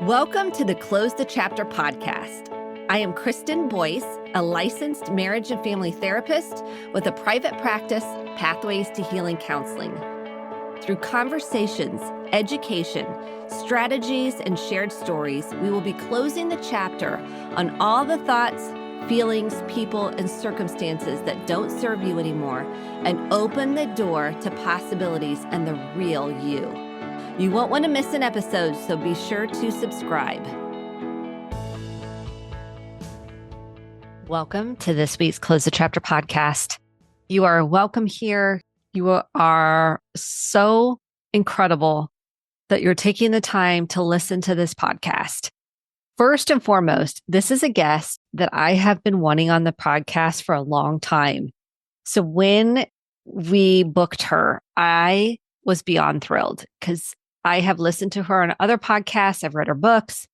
Welcome to the Close the Chapter podcast. I am Kristen Boyce, a licensed marriage and family therapist with a private practice, Pathways to Healing Counseling. Through conversations, education, strategies, and shared stories, we will be closing the chapter on all the thoughts, feelings, people, and circumstances that don't serve you anymore and open the door to possibilities and the real you. You won't want to miss an episode, so be sure to subscribe. Welcome to this week's Close the Chapter podcast. You are welcome here. You are so incredible that you're taking the time to listen to this podcast. First and foremost, this is a guest that I have been wanting on the podcast for a long time. So when we booked her, I was beyond thrilled because I have listened to her on other podcasts. I've read her books,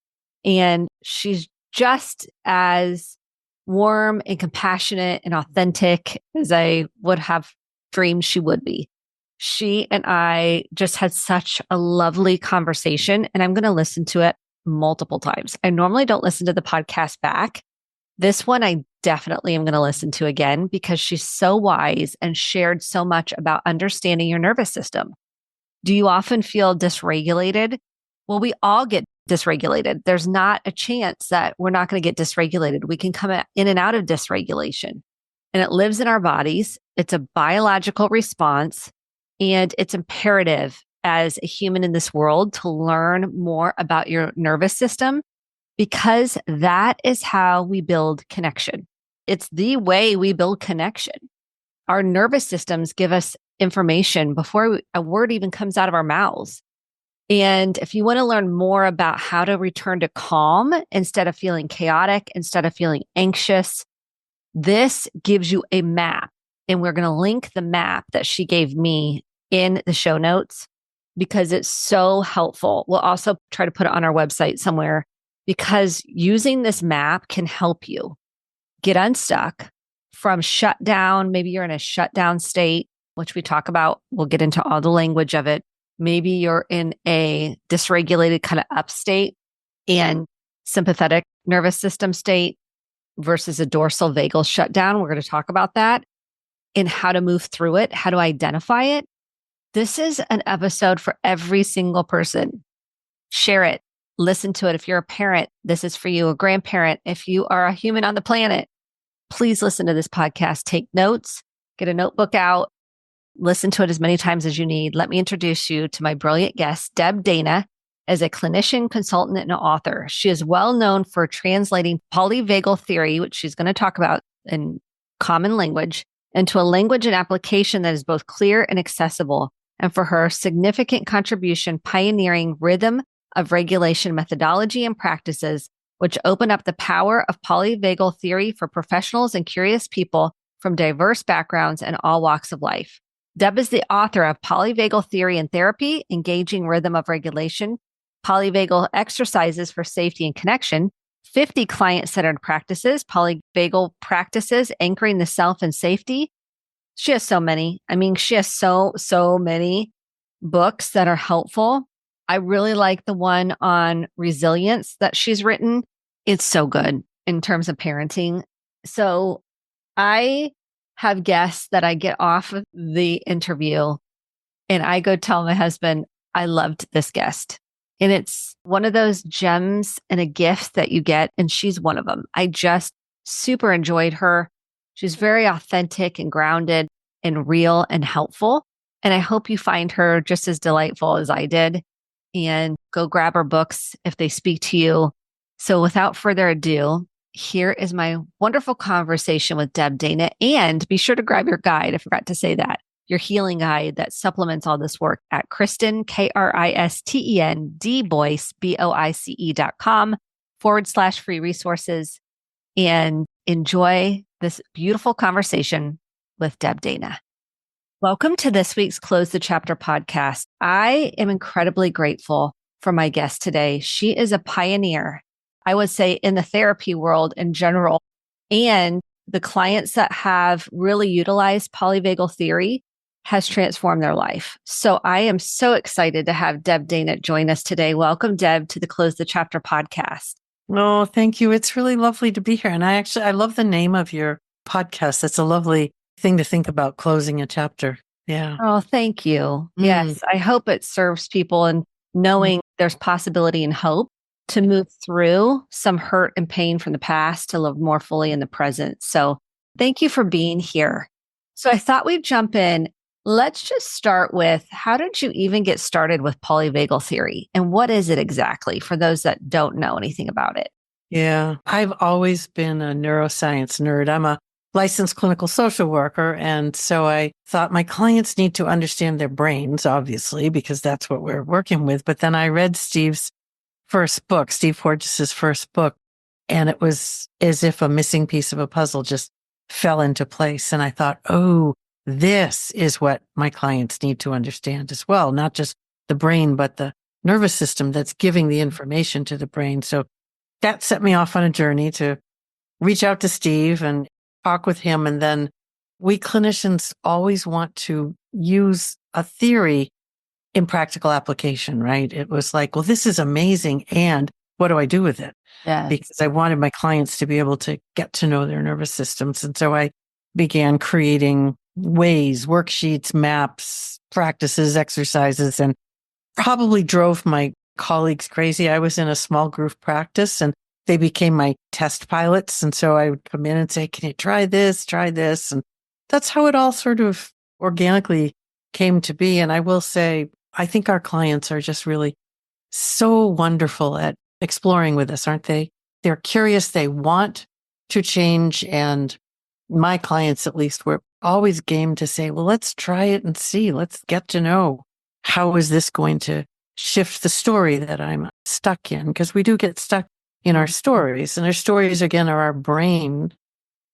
and she's just as warm and compassionate and authentic as I would have dreamed she would be. She and I just had such a lovely conversation, and I'm going to listen to it multiple times. I normally don't listen to the podcast back. This one I definitely am going to listen to again because she's so wise and shared so much about understanding your nervous system. Do you often feel dysregulated? Well, we all get dysregulated. There's not a chance that we're not going to get dysregulated. We can come in and out of dysregulation, and it lives in our bodies. It's a biological response, and it's imperative as a human in this world to learn more about your nervous system because that is how we build connection. It's the way we build connection. Our nervous systems give us information before a word even comes out of our mouths. And if you want to learn more about how to return to calm instead of feeling chaotic, instead of feeling anxious, this gives you a map. And we're going to link the map that she gave me in the show notes because it's so helpful. We'll also try to put it on our website somewhere because using this map can help you get unstuck from shutdown. Maybe you're in a shutdown state, which we talk about. We'll get into all the language of it. Maybe you're in a dysregulated kind of up state and sympathetic nervous system state versus a dorsal vagal shutdown. We're going to talk about that and how to move through it, how to identify it. This is an episode for every single person. Share it. Listen to it. If you're a parent, this is for you. A grandparent, if you are a human on the planet, please listen to this podcast. Take notes, get a notebook out, listen to it as many times as you need. Let me introduce you to my brilliant guest, Deb Dana, as a clinician, consultant, and author. She is well known for translating polyvagal theory, which she's going to talk about in common language, into a language and application that is both clear and accessible, and for her significant contribution pioneering rhythm of regulation methodology and practices, which open up the power of polyvagal theory for professionals and curious people from diverse backgrounds and all walks of life. Deb is the author of Polyvagal Theory and Therapy, Engaging Rhythm of Regulation, Polyvagal Exercises for Safety and Connection, 50 Client-Centered Practices, Polyvagal Practices, Anchoring the Self in Safety. She has so many. She has so many books that are helpful. I really like the one on resilience that she's written. It's so good in terms of parenting. So I have guests that I get off of the interview and I go tell my husband, I loved this guest. And it's one of those gems and a gift that you get. And she's one of them. I just super enjoyed her. She's very authentic and grounded and real and helpful. And I hope you find her just as delightful as I did. And go grab her books if they speak to you. So without further ado, here is my wonderful conversation with Deb Dana. And be sure to grab your guide. I forgot to say that. Your healing guide that supplements all this work at Kristen, Kristen, Boyce, BOICE.com/free resources. And enjoy this beautiful conversation with Deb Dana. Welcome to this week's Close the Chapter podcast. I am incredibly grateful for my guest today. She is a pioneer, I would say, in the therapy world in general. And the clients that have really utilized polyvagal theory has transformed their life. So I am so excited to have Deb Dana join us today. Welcome, Deb, to the Close the Chapter podcast. Oh, thank you. It's really lovely to be here. And I love the name of your podcast. That's a lovely thing to think about, closing a chapter. Yeah. Oh, thank you. Mm. Yes, I hope it serves people and knowing there's possibility and hope to move through some hurt and pain from the past to live more fully in the present. So thank you for being here. So I thought we'd jump in. Let's just start with, how did you even get started with polyvagal theory? And what is it exactly for those that don't know anything about it? Yeah. I've always been a neuroscience nerd. I'm a licensed clinical social worker. And so I thought my clients need to understand their brains, obviously, because that's what we're working with. But then I read Steve's first book, Steve Porges's first book, and it was as if a missing piece of a puzzle just fell into place. And I thought, oh, this is what my clients need to understand as well, not just the brain, but the nervous system that's giving the information to the brain. So that set me off on a journey to reach out to Steve and talk with him. And then we clinicians always want to use a theory in practical application, right? It was like, well, this is amazing. And what do I do with it? Yes. Because I wanted my clients to be able to get to know their nervous systems. And so I began creating ways, worksheets, maps, practices, exercises, and probably drove my colleagues crazy. I was in a small group practice and they became my test pilots. And so I would come in and say, can you try this, try this? And that's how it all sort of organically came to be. And I will say, I think our clients are just really so wonderful at exploring with us, aren't they? They're curious. They want to change. And my clients, at least, were always game to say, well, let's try it and see. Let's get to know, how is this going to shift the story that I'm stuck in? Because we do get stuck in our stories, and our stories, again, are our brain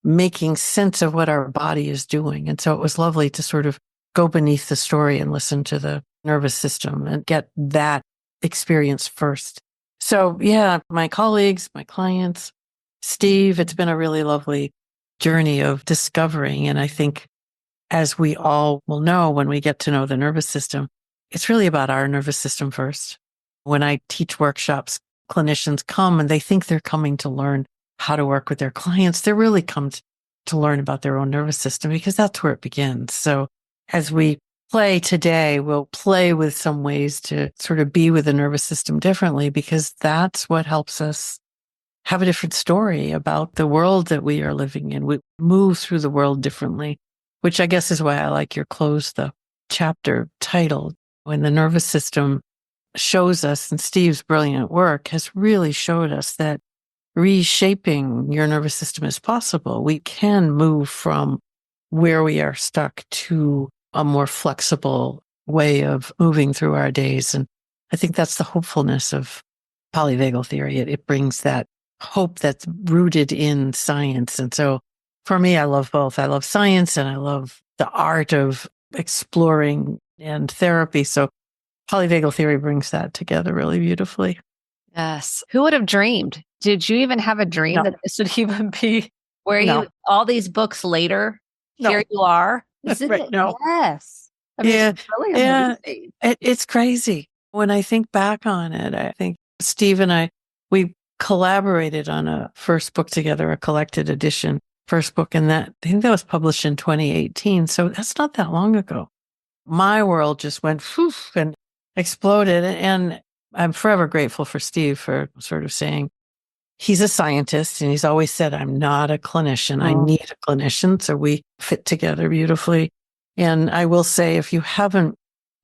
making sense of what our body is doing. And so it was lovely to sort of go beneath the story and listen to the nervous system and get that experience first. So yeah, my colleagues, my clients, Steve, it's been a really lovely journey of discovering. And I think, as we all will know, when we get to know the nervous system, it's really about our nervous system first. When I teach workshops, clinicians come and they think they're coming to learn how to work with their clients. They're really come to learn about their own nervous system, because that's where it begins. So as we play today, we'll play with some ways to sort of be with the nervous system differently, because that's what helps us have a different story about the world that we are living in. We move through the world differently, which I guess is why I like your Close the Chapter title. When the nervous system shows us, and Steve's brilliant work has really showed us, that reshaping your nervous system is possible. We can move from where we are stuck to a more flexible way of moving through our days. And I think that's the hopefulness of polyvagal theory. It brings that hope that's rooted in science. And so for me, I love both. I love science and I love the art of exploring and therapy. So polyvagal theory brings that together really beautifully. Yes. Who would have dreamed? Did you even have a dream No. that this would even be where No. you, all these books later, No. here you are? Isn't Right, it? no. Yes. I mean, Yeah, it's really yeah. amazing. It's crazy. When I think back on it, I think Steve and I, we collaborated on a first book together, a collected edition first book. And I think that was published in 2018. So that's not that long ago. My world just went poof and exploded. And I'm forever grateful for Steve for sort of saying, he's a scientist and he's always said, I'm not a clinician. I need a clinician. So we fit together beautifully. And I will say, if you haven't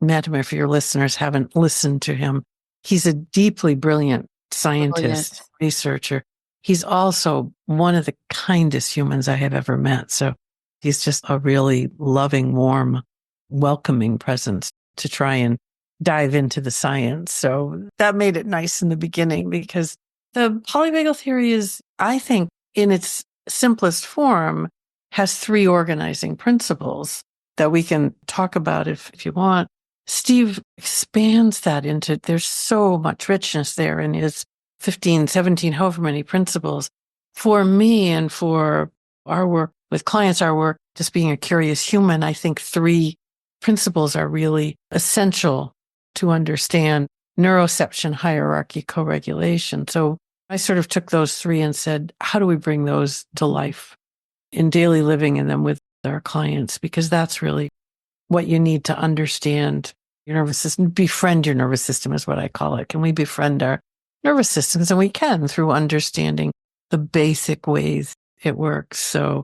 met him, if your listeners haven't listened to him, he's a deeply brilliant scientist, researcher. He's also one of the kindest humans I have ever met. So he's just a really loving, warm, welcoming presence to try and dive into the science. So that made it nice in the beginning, because the polyvagal theory is, I think, in its simplest form, has three organizing principles that we can talk about if you want. Steve expands that into, there's so much richness there in his 15, 17, however many principles. For me and for our work with clients, our work just being a curious human, I think three principles are really essential to understand neuroception, hierarchy, co-regulation. So I sort of took those three and said, how do we bring those to life in daily living and then with our clients? Because that's really what you need to understand your nervous system. Befriend your nervous system is what I call it. Can we befriend our nervous systems? And we can through understanding the basic ways it works. So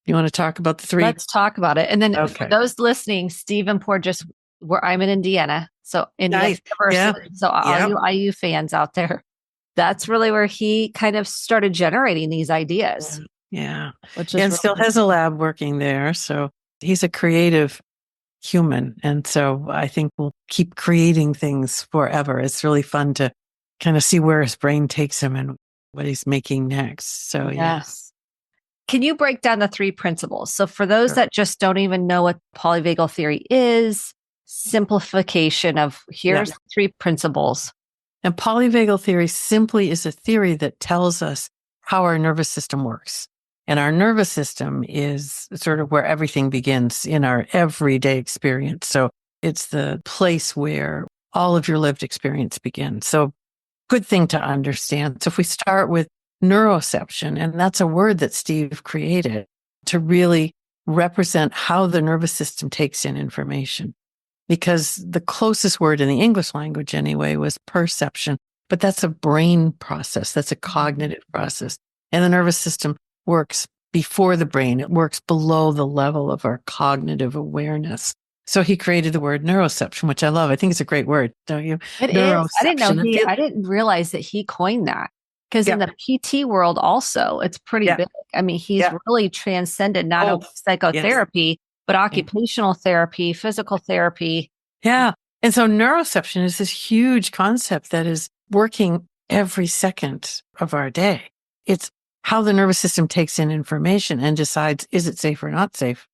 you want to talk about the three? Let's talk about it. And then Okay. for those listening, Steve and Porges, where I'm in Indiana. So Indiana Nice. University. Yeah. So all Yep. you IU fans out there, that's really where he kind of started generating these ideas. Yeah. Which is And really still has a lab working there. So he's a creative human. And so I think we'll keep creating things forever. It's really fun to kind of see where his brain takes him and what he's making next. So yes. Can you break down the three principles? So for those that just don't even know what polyvagal theory is, simplification of here's three principles. And polyvagal theory simply is a theory that tells us how our nervous system works. And our nervous system is sort of where everything begins in our everyday experience. So it's the place where all of your lived experience begins. So good thing to understand. So if we start with neuroception, and that's a word that Steve created to really represent how the nervous system takes in information. Because the closest word in the English language anyway was perception, but that's a brain process. That's a cognitive process. And the nervous system works before the brain. It works below the level of our cognitive awareness. So he created the word neuroception, which I love. I think it's a great word, don't you? It is. I didn't realize that he coined that. Because in the PT world also, it's pretty big. I mean, he's really transcended not only psychotherapy, but occupational therapy, physical therapy. Yeah. And so neuroception is this huge concept that is working every second of our day. It's how the nervous system takes in information and decides, is it safe or not safe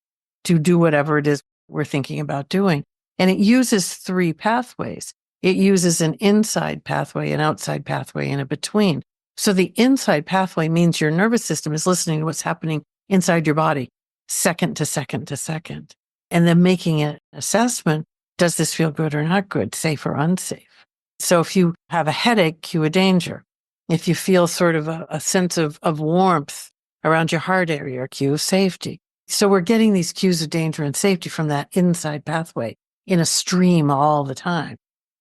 to do whatever it is we're thinking about doing? And it uses three pathways. It uses an inside pathway, an outside pathway, and a between. So the inside pathway means your nervous system is listening to what's happening inside your body, second to second to second, and then making an assessment. Does this feel good or not good, safe or unsafe? So if you have a headache, cue a danger. If you feel sort of a sense of warmth around your heart area, cue of safety. So we're getting these cues of danger and safety from that inside pathway in a stream all the time.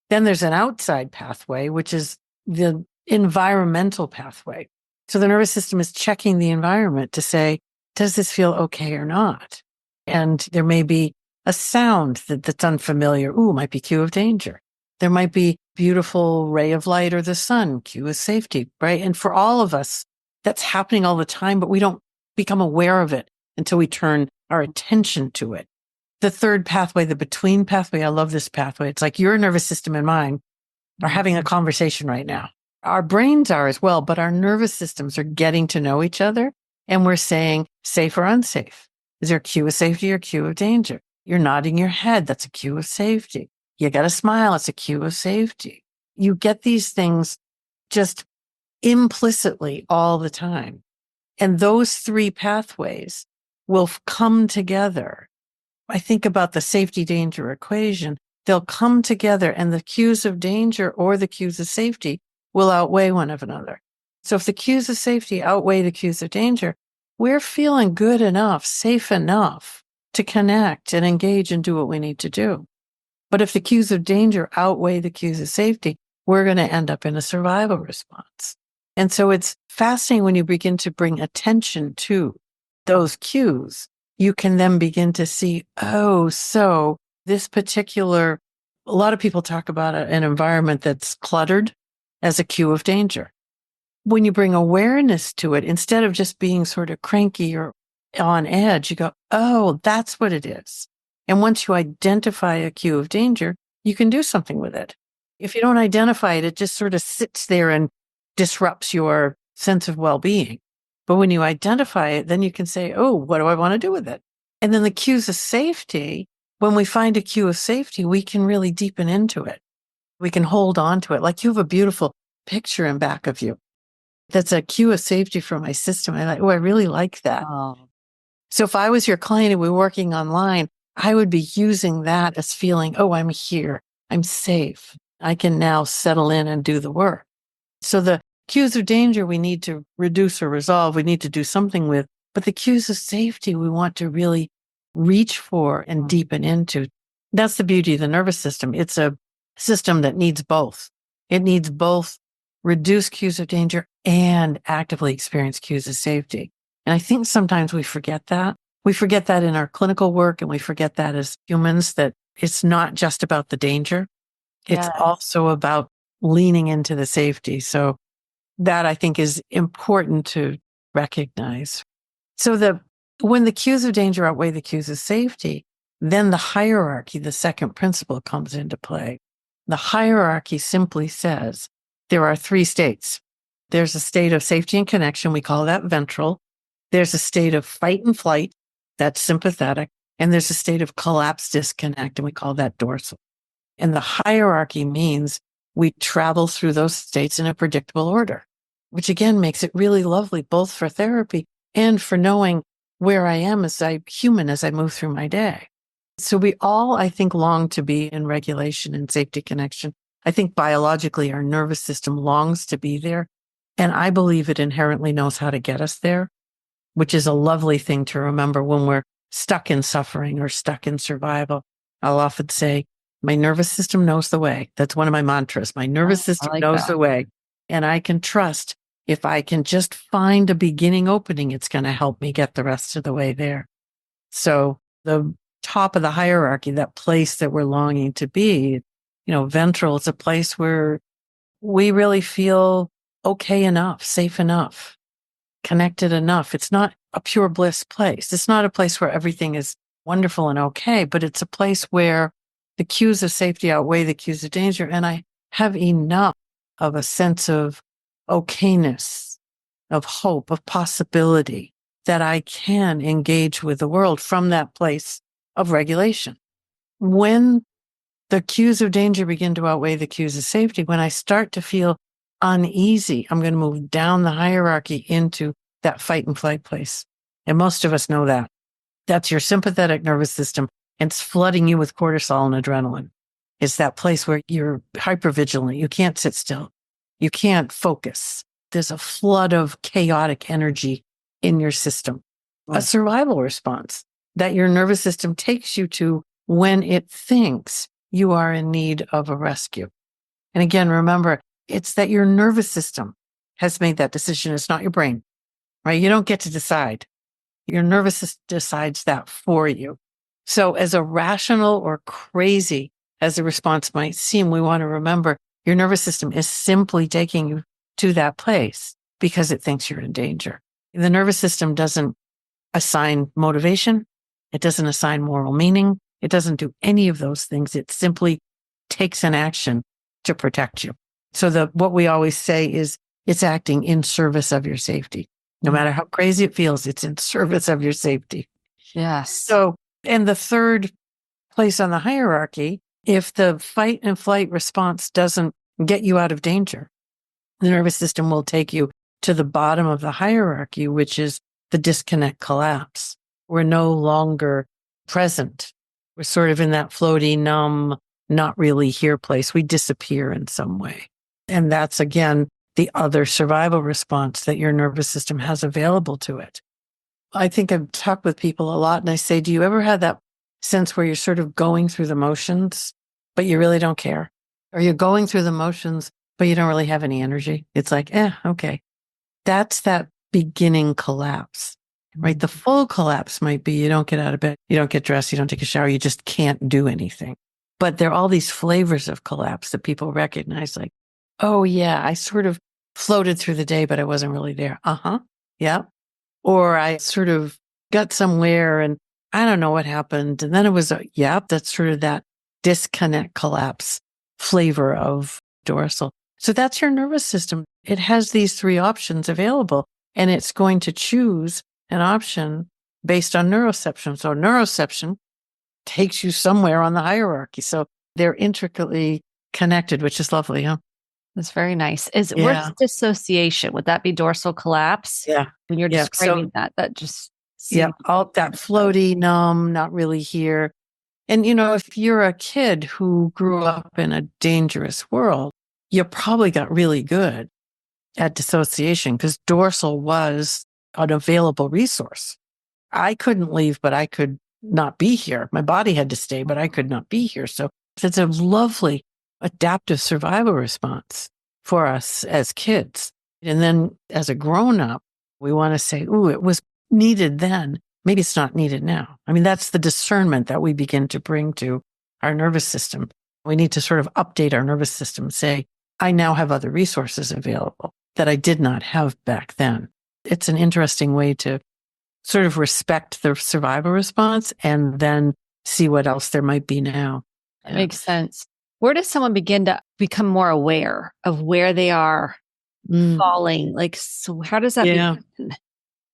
Then there's an outside pathway, which is the environmental pathway. So the nervous system is checking the environment to say, does this feel okay or not? And there may be a sound that's unfamiliar. Ooh, might be cue of danger. There might be beautiful ray of light or the sun, cue of safety, right? And for all of us, that's happening all the time, but we don't become aware of it until we turn our attention to it. The third pathway, the between pathway, I love this pathway. It's like your nervous system and mine are having a conversation right now. Our brains are as well, but our nervous systems are getting to know each other. And we're saying safe or unsafe. Is there a cue of safety or cue of danger? You're nodding your head. That's a cue of safety. You got to smile. It's a cue of safety. You get these things just implicitly all the time. And those three pathways will come together. I think about the safety danger equation. They'll come together and the cues of danger or the cues of safety will outweigh one of another. So if the cues of safety outweigh the cues of danger, we're feeling good enough, safe enough to connect and engage and do what we need to do. But if the cues of danger outweigh the cues of safety, we're going to end up in a survival response. And so it's fascinating when you begin to bring attention to those cues, you can then begin to see, oh, so this particular, a lot of people talk about an environment that's cluttered as a cue of danger. When you bring awareness to it, instead of just being sort of cranky or on edge, you go, oh, that's what it is. And once you identify a cue of danger, you can do something with it. If you don't identify it, it just sort of sits there and disrupts your sense of well-being. But when you identify it, then you can say, oh, what do I want to do with it? And then the cues of safety, when we find a cue of safety, we can really deepen into it. We can hold on to it. Like you have a beautiful picture in back of you. That's a cue of safety for my system. I really like that. Oh. So if I was your client and we were working online, I would be using that as feeling, oh, I'm here. I'm safe. I can now settle in and do the work. So the cues of danger we need to reduce or resolve, we need to do something with, but the cues of safety we want to really reach for and deepen into. That's the beauty of the nervous system. It's a system that needs both. It needs both reduce cues of danger and actively experience cues of safety. And I think sometimes we forget that. We forget that in our clinical work, and we forget that as humans, that it's not just about the danger. It's also about leaning into the safety. So that I think is important to recognize. So when the cues of danger outweigh the cues of safety, then the hierarchy, the second principle, comes into play. The hierarchy simply says there are three states. There's a state of safety and connection. We call that ventral. There's a state of fight and flight. That's sympathetic. And there's a state of collapse disconnect, and we call that dorsal. And the hierarchy means we travel through those states in a predictable order, which again makes it really lovely, both for therapy and for knowing where I am as a human as I move through my day. So we all, I think, long to be in regulation and safety connection. I think biologically our nervous system longs to be there. And I believe it inherently knows how to get us there, which is a lovely thing to remember when we're stuck in suffering or stuck in survival. I'll often say, my nervous system knows the way. That's one of my mantras. My nervous system knows the way. And I can trust if I can just find a beginning opening, it's going to help me get the rest of the way there. So the top of the hierarchy, that place that we're longing to be, ventral is a place where we really feel okay enough, safe enough, connected enough. It's not a pure bliss place. It's not a place where everything is wonderful and okay, but it's a place where the cues of safety outweigh the cues of danger. And I have enough of a sense of okayness, of hope, of possibility that I can engage with the world from that place of regulation. When the cues of danger begin to outweigh the cues of safety, when I start to feel uneasy, I'm going to move down the hierarchy into that fight and flight place. And most of us know that. That's your sympathetic nervous system. And it's flooding you with cortisol and adrenaline. It's that place where you're hypervigilant. You can't sit still. You can't focus. There's a flood of chaotic energy in your system. A survival response that your nervous system takes you to when it thinks you are in need of a rescue. And again, remember, it's that your nervous system has made that decision. It's not your brain, right? You don't get to decide. Your nervous system decides that for you. So as irrational or crazy as the response might seem, we want to remember your nervous system is simply taking you to that place because it thinks you're in danger. The nervous system doesn't assign motivation. It doesn't assign moral meaning. It doesn't do any of those things. It simply takes an action to protect you. So what we always say is it's acting in service of your safety. No matter how crazy it feels, it's in service of your safety. Yes. So, and the third place on the hierarchy, if the fight and flight response doesn't get you out of danger, the nervous system will take you to the bottom of the hierarchy, which is the disconnect collapse. We're no longer present. We're sort of in that floaty, numb, not really here place. We disappear in some way. And that's, again, the other survival response that your nervous system has available to it. I think I've talked with people a lot and I say, do you ever have that sense where you're sort of going through the motions, but you really don't care? Or you're going through the motions, but you don't really have any energy? It's like, okay. That's that beginning collapse, right? The full collapse might be you don't get out of bed, you don't get dressed, you don't take a shower, you just can't do anything. But there are all these flavors of collapse that people recognize, like, oh yeah, I sort of floated through the day, but I wasn't really there. Yeah. Or I sort of got somewhere and I don't know what happened. And then it was, that's sort of that disconnect collapse flavor of dorsal. So that's your nervous system. It has these three options available and it's going to choose an option based on neuroception. So neuroception takes you somewhere on the hierarchy. So they're intricately connected, which is lovely, huh? That's very nice. What's dissociation? Would that be dorsal collapse? Yeah. When you're describing that just all that floaty, numb, not really here. And, if you're a kid who grew up in a dangerous world, you probably got really good at dissociation because dorsal was an available resource. I couldn't leave, but I could not be here. My body had to stay, but I could not be here. So it's a lovely adaptive survival response for us as kids. And then as a grown up, we want to say, ooh, it was needed then. Maybe it's not needed now. I mean, that's the discernment that we begin to bring to our nervous system. We need to sort of update our nervous system, say, I now have other resources available that I did not have back then. It's an interesting way to sort of respect the survival response and then see what else there might be now. That makes sense. Where does someone begin to become more aware of where they are falling? Like, so how does that begin?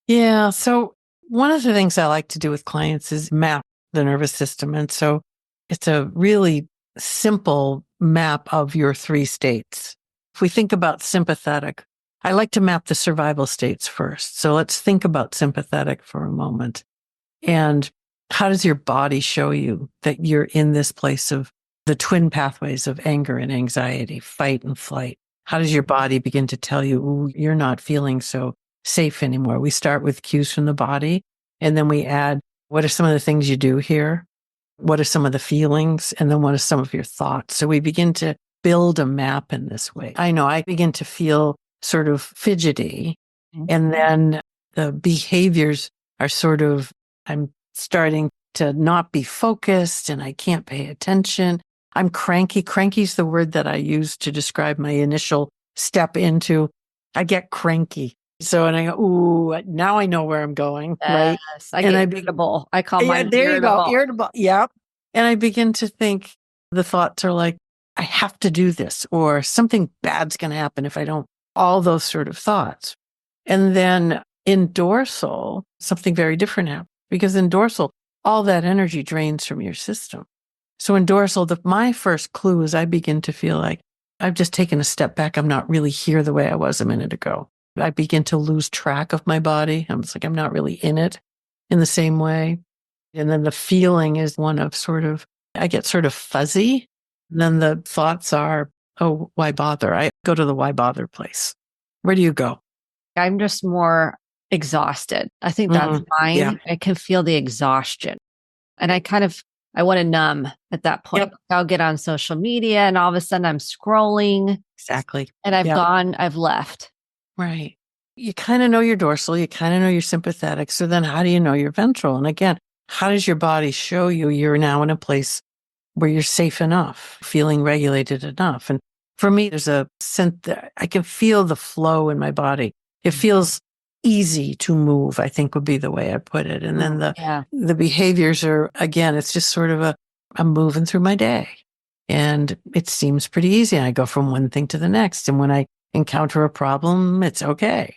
Yeah. So one of the things I like to do with clients is map the nervous system. And so it's a really simple map of your three states. If we think about sympathetic, I like to map the survival states first. So let's think about sympathetic for a moment. And how does your body show you that you're in this place of the twin pathways of anger and anxiety, fight and flight? How does your body begin to tell you, ooh, you're not feeling so safe anymore? We start with cues from the body, and then we add, what are some of the things you do here? What are some of the feelings? And then what are some of your thoughts? So we begin to build a map in this way. I know I begin to feel sort of fidgety. And then the behaviors are sort of, I'm starting to not be focused and I can't pay attention. I'm cranky. Cranky's the word that I use to describe my initial step into, I get cranky. So, and I go, ooh, now I know where I'm going, right? I get irritable. I call mine there irritable. You go, irritable. Yep. And I begin to think the thoughts are like, I have to do this, or something bad's going to happen if I don't. All those sort of thoughts. And then in dorsal, something very different happens because in dorsal, all that energy drains from your system. So in dorsal, my first clue is I begin to feel like I've just taken a step back. I'm not really here the way I was a minute ago. I begin to lose track of my body. I'm not really in it in the same way. And then the feeling is one of I get sort of fuzzy. And then the thoughts are, oh, why bother? I go to the why bother place. Where do you go? I'm just more exhausted. I think that's mine. Yeah. I can feel the exhaustion. And I want to numb at that point. Yep. I'll get on social media and all of a sudden I'm scrolling. Exactly. And I've left. Right. You kind of know your dorsal, you kind of know your sympathetic. So then how do you know your ventral? And again, how does your body show you you're now in a place where you're safe enough, feeling regulated enough? And for me, there's a sense that I can feel the flow in my body. It feels easy to move, I think would be the way I put it. And then the behaviors are, again, it's just sort of I'm moving through my day and it seems pretty easy. I go from one thing to the next. And when I encounter a problem, it's okay.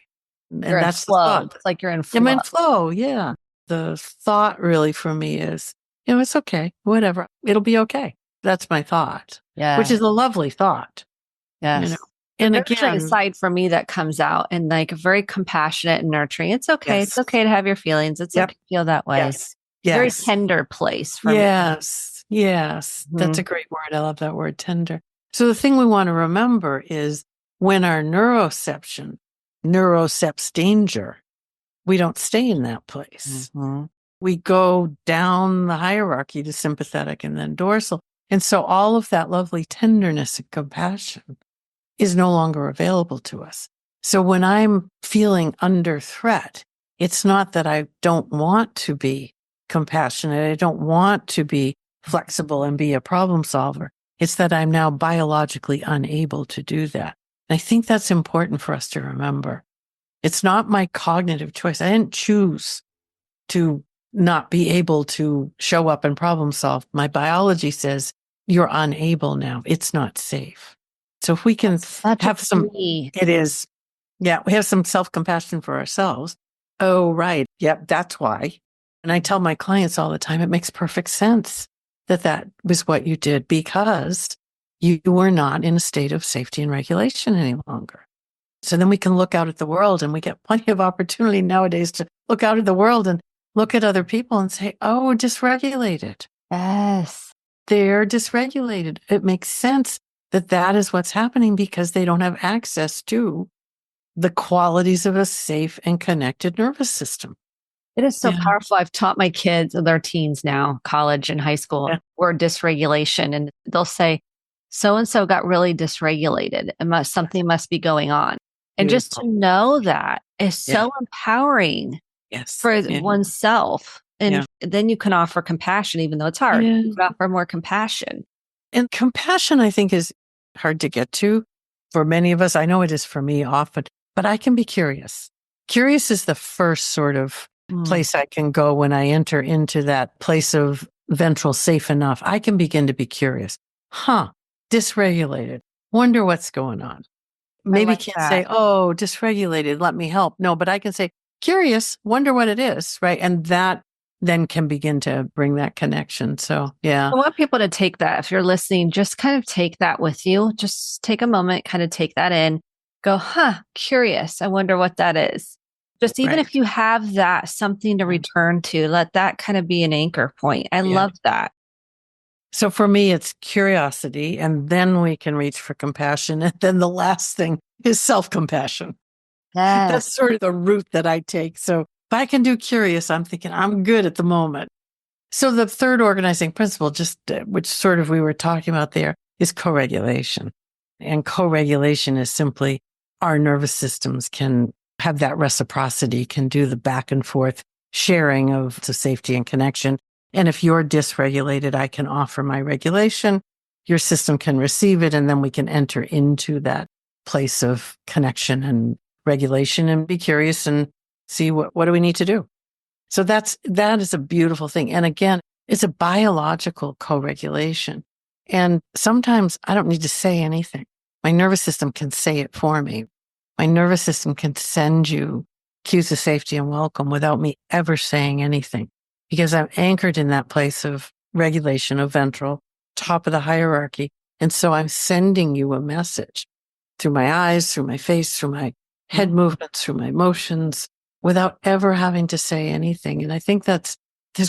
And that's the thought. It's like you're in flow. I'm in flow. Yeah. The thought really for me is, it's okay. Whatever. It'll be okay. That's my thought. Yeah. Which is a lovely thought. Yes. And there's again, a side for me that comes out and like very compassionate and nurturing. It's okay. Yes. It's okay to have your feelings. It's okay to feel that way. Yes. Very tender place for me. Yes. That's a great word. I love that word, tender. So the thing we want to remember is when our neurocepts danger, we don't stay in that place. We go down the hierarchy to sympathetic and then dorsal. And so all of that lovely tenderness and compassion is no longer available to us. So when I'm feeling under threat, it's not that I don't want to be compassionate. I don't want to be flexible and be a problem solver. It's that I'm now biologically unable to do that. And I think that's important for us to remember. It's not my cognitive choice. I didn't choose to not be able to show up and problem solve. My biology says you're unable now. It's not safe. So if we can have some, it is. Yeah, we have some self-compassion for ourselves. Oh, right. Yep, that's why. And I tell my clients all the time, it makes perfect sense that was what you did because you were not in a state of safety and regulation any longer. So then we can look out at the world and we get plenty of opportunity nowadays to look out at the world and look at other people and say, oh, dysregulated. Yes. They're dysregulated. It makes sense that that is what's happening because they don't have access to the qualities of a safe and connected nervous system. It is so Yeah. powerful. I've taught my kids, they're teens now, college and high school, Yeah. word dysregulation. And they'll say, so and so got really dysregulated and something must be going on. And just to Beautiful. know that is Yeah. so empowering Yes. for Yeah. oneself. And Yeah. then you can offer compassion, even though it's hard. Yeah. You can offer more compassion. And compassion, I think, is hard to get to for many of us. I know it is for me often, but I can be curious. Curious is the first sort of place I can go when I enter into that place of ventral safe enough. I can begin to be curious. Dysregulated. Wonder what's going on. I Maybe like can't that. say, oh, dysregulated, let me help. No, but I can say, curious, wonder what it is, right? And that then can begin to bring that connection. So, yeah. I want people to take that. If you're listening, just kind of take that with you. Just take a moment, kind of take that in, go, curious. I wonder what that is. Just even Right. if you have that something to return to, let that kind of be an anchor point. I love that. So for me, it's curiosity, and then we can reach for compassion. And then the last thing is self-compassion. That's Yes. sort of the route that I take. So if I can do curious, I'm thinking I'm good at the moment. So the third organizing principle, just which sort of we were talking about there, is co-regulation. And co-regulation is simply our nervous systems can have that reciprocity, can do the back and forth sharing of the safety and connection. And if you're dysregulated, I can offer my regulation. Your system can receive it, and then we can enter into that place of connection and regulation and be curious and see what do we need to do. So that is a beautiful thing. And again, it's a biological co-regulation. And sometimes I don't need to say anything. My nervous system can say it for me. My nervous system can send you cues of safety and welcome without me ever saying anything because I'm anchored in that place of regulation of ventral, top of the hierarchy. And so I'm sending you a message through my eyes, through my face, through my head movements, through my emotions, without ever having to say anything. And I think there's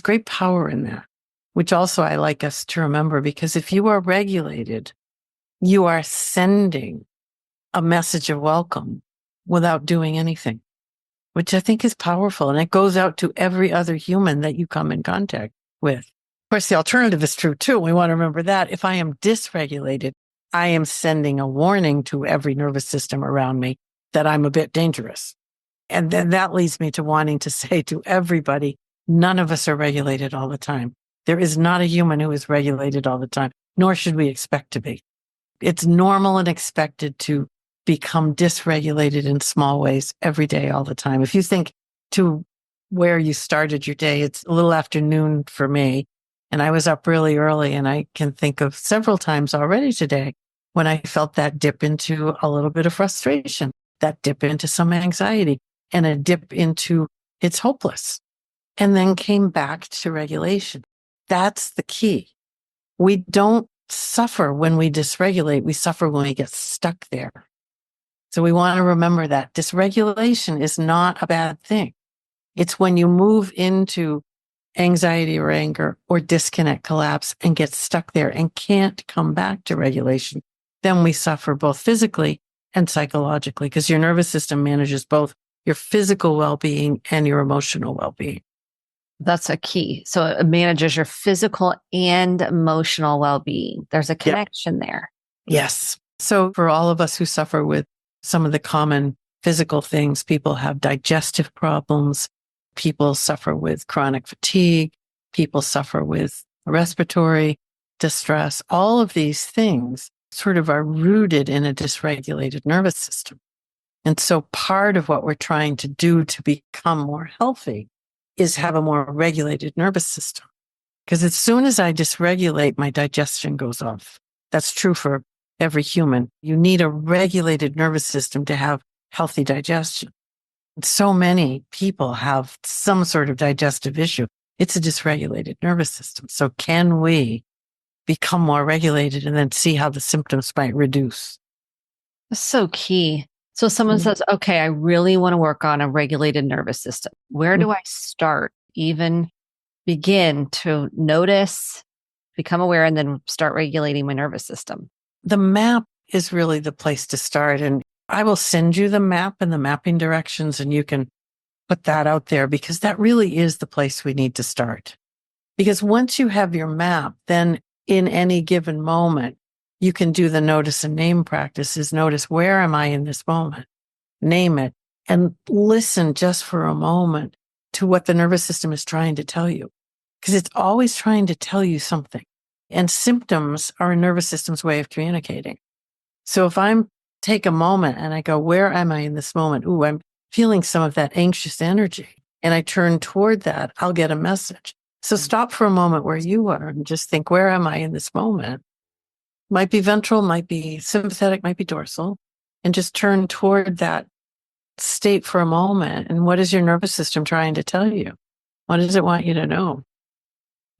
great power in that, which also I like us to remember, because if you are regulated, you are sending a message of welcome without doing anything, which I think is powerful. And it goes out to every other human that you come in contact with. Of course, the alternative is true too. We want to remember that if I am dysregulated, I am sending a warning to every nervous system around me that I'm a bit dangerous. And then that leads me to wanting to say to everybody, none of us are regulated all the time. There is not a human who is regulated all the time, nor should we expect to be. It's normal and expected to become dysregulated in small ways every day, all the time. If you think to where you started your day, it's a little after noon for me. And I was up really early, and I can think of several times already today when I felt that dip into a little bit of frustration, that dip into some anxiety, and a dip into it's hopeless, and then came back to regulation. That's the key. We don't suffer when we dysregulate. We suffer when we get stuck there. So we want to remember that dysregulation is not a bad thing. It's when you move into anxiety or anger or disconnect, collapse, and get stuck there and can't come back to regulation. Then we suffer both physically and psychologically, because your nervous system manages both your physical well-being and your emotional well-being. That's a key. So it manages your physical and emotional well-being. There's a connection there. Yes. So for all of us who suffer with some of the common physical things, people have digestive problems, people suffer with chronic fatigue, people suffer with respiratory distress. All of these things sort of are rooted in a dysregulated nervous system. And so part of what we're trying to do to become more healthy is have a more regulated nervous system. Because as soon as I dysregulate, my digestion goes off. That's true for every human. You need a regulated nervous system to have healthy digestion. So many people have some sort of digestive issue. It's a dysregulated nervous system. So can we become more regulated and then see how the symptoms might reduce? That's so key. So someone says, okay, I really want to work on a regulated nervous system. Where do I start? Even begin to notice become aware and then start regulating my nervous system? The map is really the place to start. And I will send you the map and the mapping directions, and you can put that out there, because that really is the place we need to start. Because once you have your map, then in any given moment, you can do the notice and name practices. Notice, where am I in this moment? Name it and listen just for a moment to what the nervous system is trying to tell you, because it's always trying to tell you something. And symptoms are a nervous system's way of communicating. So if I'm take a moment and I go, where am I in this moment? Ooh, I'm feeling some of that anxious energy. And I turn toward that, I'll get a message. So stop for a moment where you are and just think, where am I in this moment? Might be ventral, might be sympathetic, might be dorsal. And just turn toward that state for a moment. And what is your nervous system trying to tell you? What does it want you to know?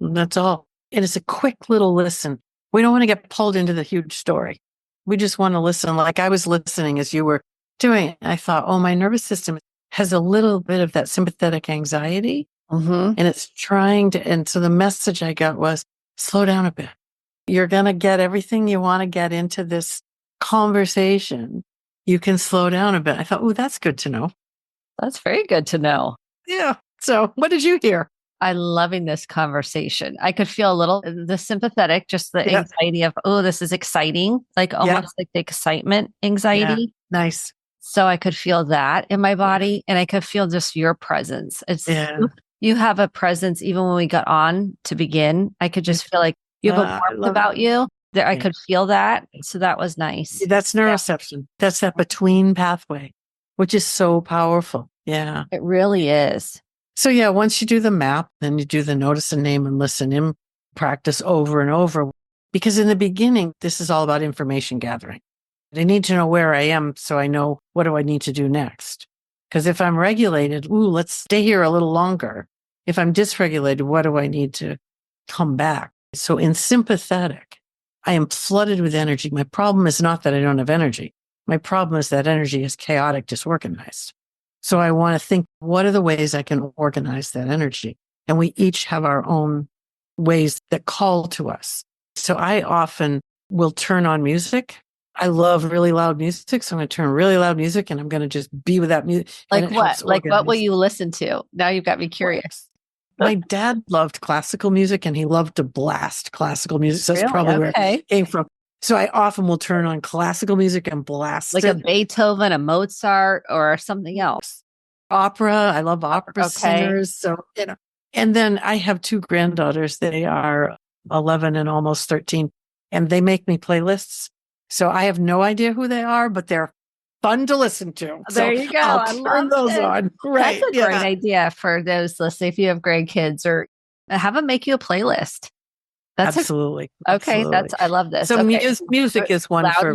And that's all. And it's a quick little listen. We don't want to get pulled into the huge story. We just want to listen. Like I was listening as you were doing it. I thought, oh, my nervous system has a little bit of that sympathetic anxiety. And it's trying to, and so the message I got was, slow down a bit. You're going to get everything you want to get into this conversation. You can slow down a bit. I thought, oh, that's good to know. That's very good to know. Yeah. So what did you hear? I'm loving this conversation. I could feel a little the sympathetic, just the anxiety of, oh, this is exciting, like almost like the excitement anxiety. Yeah. Nice. So I could feel that in my body, and I could feel just your presence. It's you have a presence even when we got on to begin. I could just feel like you have a warmth about you. There, I could feel that. So that was nice. That's neuroception. That's that between pathway, which is so powerful. Yeah. It really is. So yeah, once you do the map, then you do the notice and name and listen in practice over and over. Because in the beginning, this is all about information gathering. I need to know where I am so I know what do I need to do next. Because if I'm regulated, let's stay here a little longer. If I'm dysregulated, what do I need to come back? So in sympathetic, I am flooded with energy. My problem is not that I don't have energy. My problem is that energy is chaotic, disorganized. So I want to think, what are the ways I can organize that energy? And we each have our own ways that call to us. So I often will turn on music. I love really loud music. So I'm going to turn really loud music and I'm going to just be with that music. Like what? Like what will you listen to? Now you've got me curious. My dad loved classical music and he loved to blast classical music. So that's probably where it came from. So I often will turn on classical music and blast like a Beethoven, a Mozart, or something else. Opera. I love opera singers. So, and then I have two granddaughters. They are 11 and almost 13, and they make me playlists. So I have no idea who they are, but they're fun to listen to. There you go. I'll turn those on. Right. That's a great idea for those listening. If you have grandkids, or have them make you a playlist. That's absolutely. Okay. I love this. So music is one for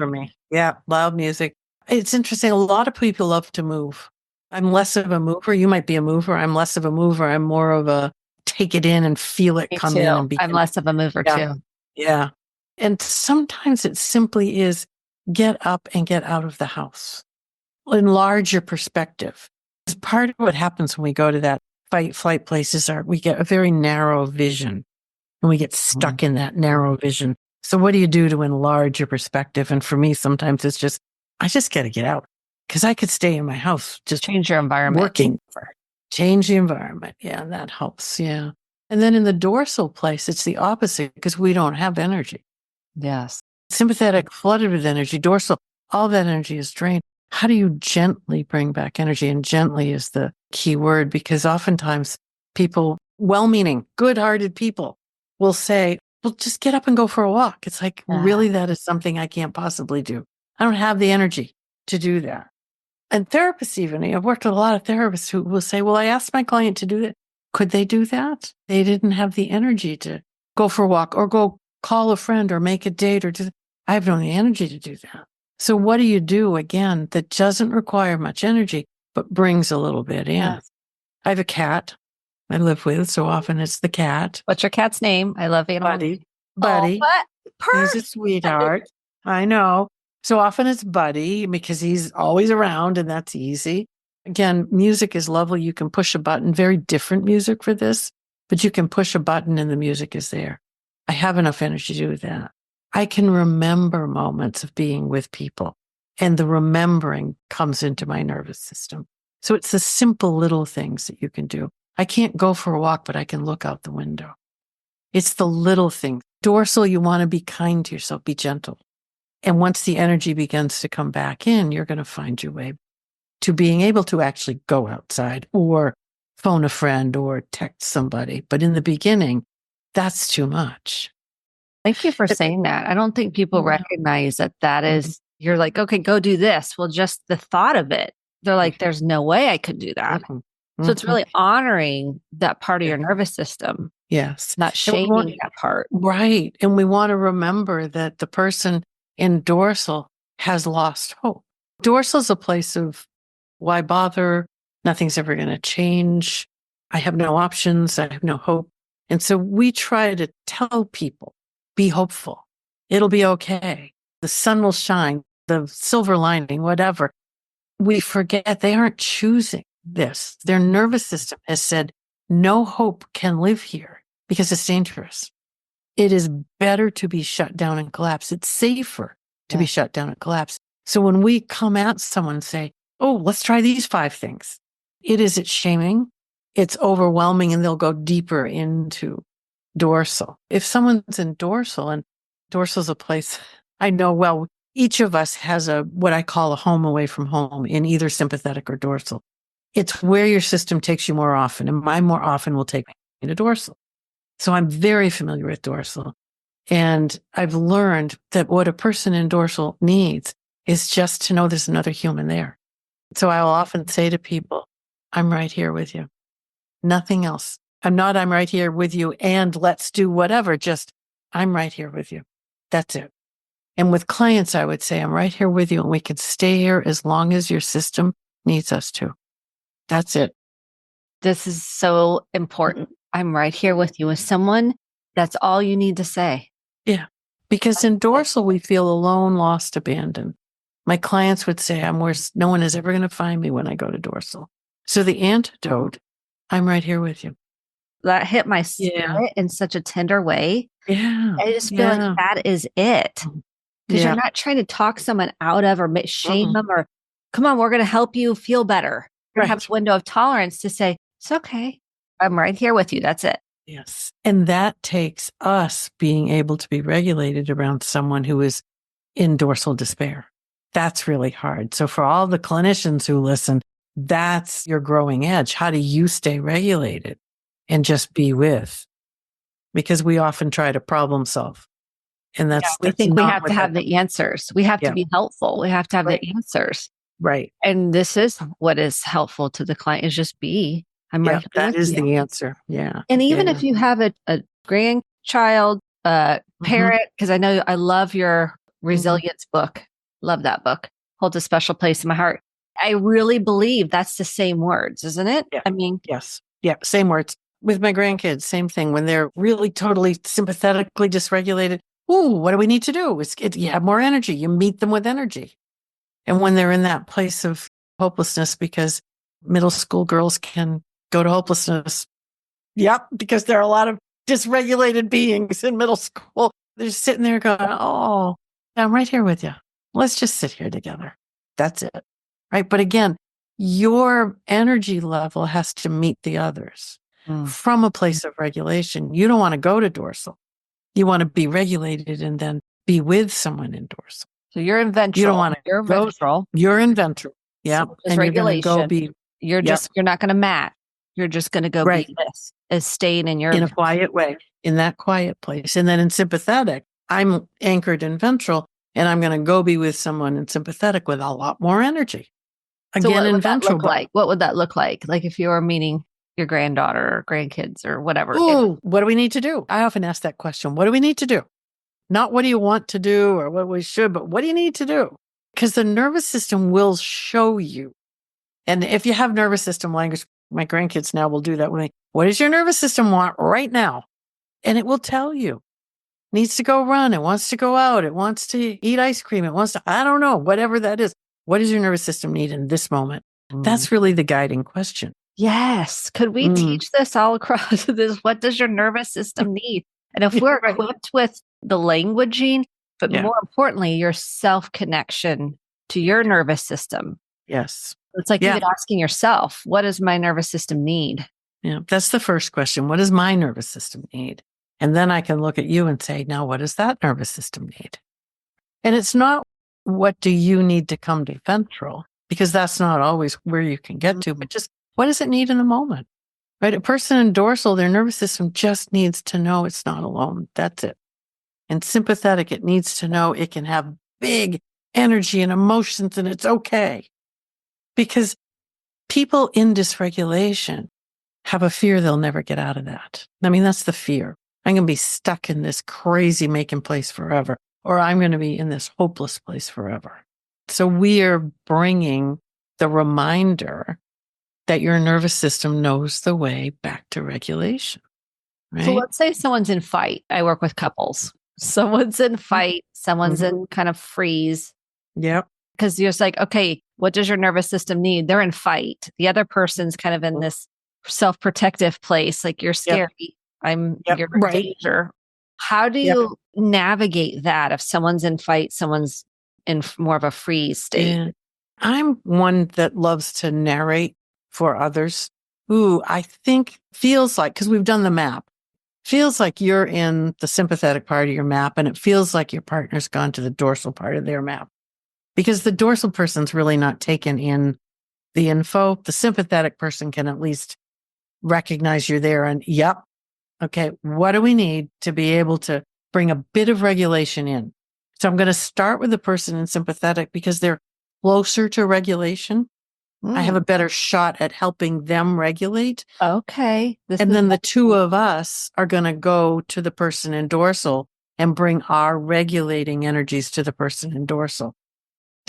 me. Yeah. Loud music. It's interesting. A lot of people love to move. I'm less of a mover. You might be a mover. I'm less of a mover. I'm more of a take it in and feel it come in. And I'm less of a mover too. Yeah. And sometimes it simply is get up and get out of the house. Enlarge your perspective. It's part of what happens when we go to that fight, flight places we get a very narrow vision. And we get stuck in that narrow vision. So what do you do to enlarge your perspective? And for me, sometimes it's I just got to get out, because I could stay in my house, just change your environment, working, change the environment. Yeah. And that helps. Yeah. And then in the dorsal place, it's the opposite, because we don't have energy. Yes. Sympathetic, flooded with energy. Dorsal, all that energy is drained. How do you gently bring back energy? And gently is the key word, because oftentimes people, well-meaning, good-hearted people, will say, well, just get up and go for a walk. It's like, really, that is something I can't possibly do. I don't have the energy to do that. And therapists even, I've worked with a lot of therapists who will say, well, I asked my client to do that. Could they do that? They didn't have the energy to go for a walk or go call a friend or make a date I have no energy to do that. So what do you do, again, that doesn't require much energy, but brings a little bit in? Yes. I have a cat I live with, so often it's the cat. What's your cat's name? I love animals. Buddy. He's a sweetheart. I know. So often it's Buddy, because he's always around, and that's easy. Again, music is lovely. You can push a button, very different music for this, but you can push a button and the music is there. I have enough energy to do that. I can remember moments of being with people, and the remembering comes into my nervous system. So it's the simple little things that you can do. I can't go for a walk, but I can look out the window. It's the little things. Dorsal, you want to be kind to yourself, be gentle. And once the energy begins to come back in, you're going to find your way to being able to actually go outside or phone a friend or text somebody. But in the beginning, that's too much. Thank you for saying that. I don't think people recognize that is, you're like, okay, go do this. Well, just the thought of it, they're like, there's no way I could do that. So it's really honoring that part of your nervous system. Yes. Not shaming that part. Right. And we want to remember that the person in dorsal has lost hope. Dorsal is a place of why bother? Nothing's ever going to change. I have no options. I have no hope. And so we try to tell people, be hopeful. It'll be okay. The sun will shine, the silver lining, whatever. We forget they aren't choosing this. Their nervous system has said, no hope can live here because it's dangerous. It is better to be shut down and collapse. It's safer to be shut down and collapse. So when we come at someone and say, oh, let's try these 5 things, it's shaming, it's overwhelming, and they'll go deeper into dorsal. If someone's in dorsal, and dorsal is a place I know well, each of us has what I call a home away from home in either sympathetic or dorsal. It's where your system takes you more often, and mine more often will take me to dorsal. So I'm very familiar with dorsal. And I've learned that what a person in dorsal needs is just to know there's another human there. So I will often say to people, I'm right here with you. Nothing else. I'm right here with you and let's do whatever. Just, I'm right here with you. That's it. And with clients, I would say, I'm right here with you and we can stay here as long as your system needs us to. That's it. This is so important. I'm right here with you as someone. That's all you need to say. Yeah. Because in dorsal, we feel alone, lost, abandoned. My clients would say, I'm where no one is ever going to find me when I go to dorsal. So the antidote, I'm right here with you. That hit my spirit in such a tender way. Yeah. I just feel like that is it. Because you're not trying to talk someone out of or shame them or, come on, we're going to help you feel better. You're going to have a window of tolerance to say, it's okay. I'm right here with you. That's it. Yes. And that takes us being able to be regulated around someone who is in dorsal despair. That's really hard. So for all the clinicians who listen, that's your growing edge. How do you stay regulated and just be with? Because we often try to problem solve. And we think we have to have the answers. We have to be helpful. We have to have the answers. Right. And this is what is helpful to the client is just be. I'm right here that is you. the answer. Yeah. And even if you have a grandchild, parent, because I know I love your resilience book. Love that book. Holds a special place in my heart. I really believe that's the same words, isn't it? Yeah. I mean, yes. Yeah. Same words. With my grandkids, same thing. When they're really totally sympathetically dysregulated, ooh, what do we need to do? You have more energy. You meet them with energy. And when they're in that place of hopelessness, because middle school girls can go to hopelessness. Yep, because there are a lot of dysregulated beings in middle school. They're just sitting there going, oh, I'm right here with you. Let's just sit here together. That's it. Right. But again, your energy level has to meet the others from a place of regulation. You don't want to go to dorsal. You want to be regulated and then be with someone in dorsal. So you're in ventral. You don't want to you're ventral. You're in ventral. Yeah. So and you're going to go be. You're not going to match. You're just going to go be this as staying in a quiet way, in that quiet place. And then in sympathetic, I'm anchored in ventral and I'm going to go be with someone in sympathetic with a lot more energy. Again, so in ventral. What would that look like? Like if you were meeting your granddaughter or grandkids or whatever. Ooh, what do we need to do? I often ask that question. What do we need to do? Not what do you want to do or what we should, but what do you need to do? Because the nervous system will show you. And if you have nervous system language, my grandkids now will do that with me. What does your nervous system want right now? And it will tell you. It needs to go run. It wants to go out. It wants to eat ice cream. It wants to, I don't know, whatever that is. What does your nervous system need in this moment? That's really the guiding question. Yes. Could we teach this all across this? What does your nervous system need? And if we're equipped with the languaging, but Yeah. more importantly, your self-connection to your nervous system. Yes. It's like even asking yourself, what does my nervous system need? Yeah. That's the first question. What does my nervous system need? And then I can look at you and say, now, what does that nervous system need? And it's not what do you need to come to ventral, because that's not always where you can get to, but just what does it need in the moment? Right? A person in dorsal, their nervous system just needs to know it's not alone. That's it. And sympathetic, it needs to know it can have big energy and emotions and it's okay. Because people in dysregulation have a fear they'll never get out of that. I mean, that's the fear. I'm going to be stuck in this crazy making place forever, or I'm going to be in this hopeless place forever. So we are bringing the reminder that your nervous system knows the way back to regulation. Right? So let's say someone's in fight. I work with couples. Someone's in fight. Someone's in kind of freeze. Yep. Because you're just like, okay, what does your nervous system need? They're in fight. The other person's kind of in this self-protective place. Like you're scary. You're in danger. How do you navigate that if someone's in fight, someone's in more of a freeze state? Yeah. I'm one that loves to narrate for others who I think feels like, because we've done the map, feels like you're in the sympathetic part of your map and it feels like your partner's gone to the dorsal part of their map. Because the dorsal person's really not taken in the info. The sympathetic person can at least recognize you're there and, yep, okay, what do we need to be able to bring a bit of regulation in? So I'm going to start with the person in sympathetic because they're closer to regulation. I have a better shot at helping them regulate. Okay. And then the two of us are going to go to the person in dorsal and bring our regulating energies to the person in dorsal.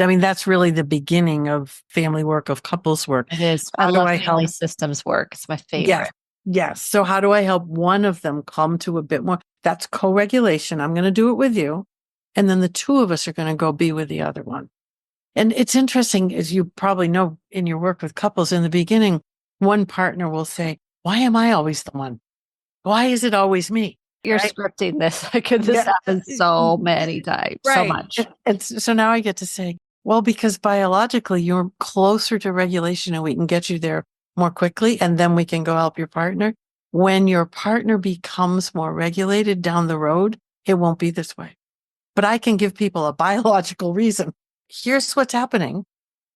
I mean, that's really the beginning of family work, of couples work. It is. I love family systems work. It's my favorite. Yes. So how do I help one of them come to a bit more? That's co-regulation. I'm going to do it with you. And then the two of us are going to go be with the other one. And it's interesting, as you probably know in your work with couples, in the beginning, one partner will say, why am I always the one? Why is it always me? You're scripting this. This happens so many times, so much. And so now I get to say, well, because biologically you're closer to regulation and we can get you there more quickly. And then we can go help your partner. When your partner becomes more regulated down the road, it won't be this way. But I can give people a biological reason. Here's what's happening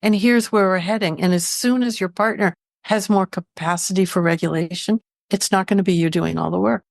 and here's where we're heading. And as soon as your partner has more capacity for regulation, it's not going to be you doing all the work.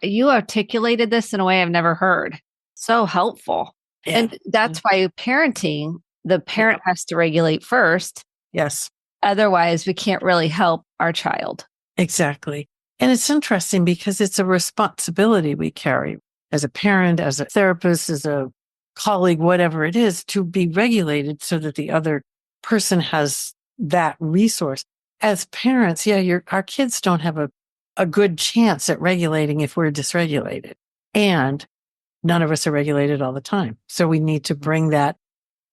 You articulated this in a way I've never heard. So helpful. Yeah. And that's why parenting, the parent has to regulate first. Yes. Otherwise, we can't really help our child. Exactly. And it's interesting because it's a responsibility we carry as a parent, as a therapist, as a colleague, whatever it is, to be regulated so that the other person has that resource. As parents, our kids don't have a good chance at regulating if we're dysregulated. And none of us are regulated all the time. So we need to bring that